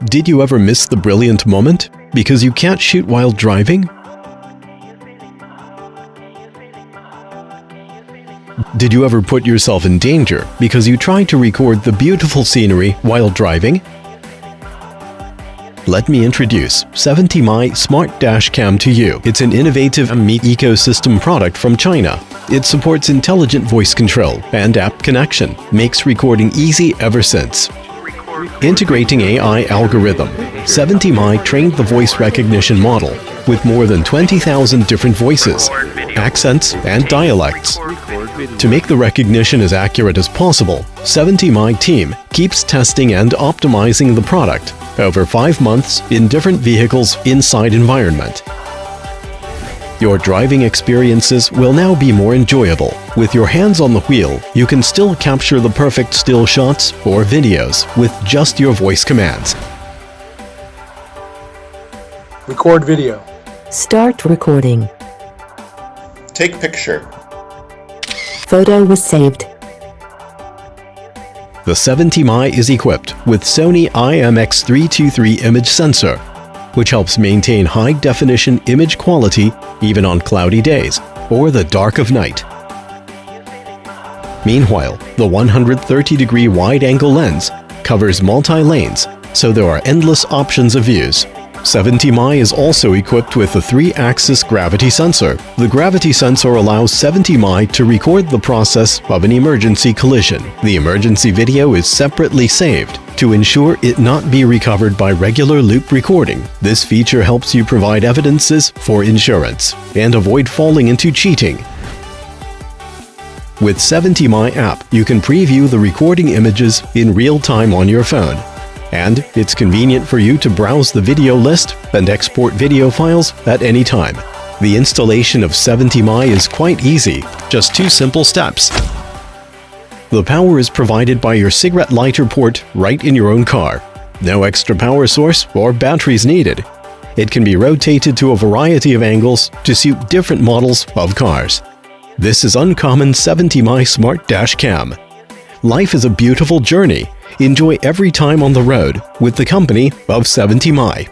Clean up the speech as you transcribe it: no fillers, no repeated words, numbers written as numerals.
Did you ever miss the brilliant moment because you can't shoot while driving? Did you ever put yourself in danger because you tried to record the beautiful scenery while driving? Let me introduce 70Mi Smart Dash Cam to you. It's an innovative meat ecosystem product from China. It supports intelligent voice control and app connection, makes recording easy ever since. Integrating AI algorithm, 70Mi trained the voice recognition model with more than 20,000 different voices, accents, and dialects. To make the recognition as accurate as possible, 70Mi team keeps testing and optimizing the product over 5 months in different vehicles' inside environment. Your driving experiences will now be more enjoyable. With your hands on the wheel, you can still capture the perfect still shots or videos with just your voice commands. Record video. Start recording. Take picture. Photo was saved. The 70Mi is equipped with Sony IMX307 image sensor, which helps maintain high-definition image quality even on cloudy days or the dark of night. Meanwhile, the 130-degree wide-angle lens covers multi-lanes, so there are endless options of views. 70Mi is also equipped with a 3-axis gravity sensor. The gravity sensor allows 70Mi to record the process of an emergency collision. The emergency video is separately saved to ensure it not be recovered by regular loop recording. This feature helps you provide evidences for insurance and avoid falling into cheating. With 70Mi app, you can preview the recording images in real time on your phone. And it's convenient for you to browse the video list and export video files at any time. The installation of 70Mi is quite easy, just 2 simple steps. The power is provided by your cigarette lighter port right in your own car. No extra power source or batteries needed. It can be rotated to a variety of angles to suit different models of cars. This is uncommon 70Mi Smart Dash Cam. Life is a beautiful journey. Enjoy every time on the road with the company of 70Mi.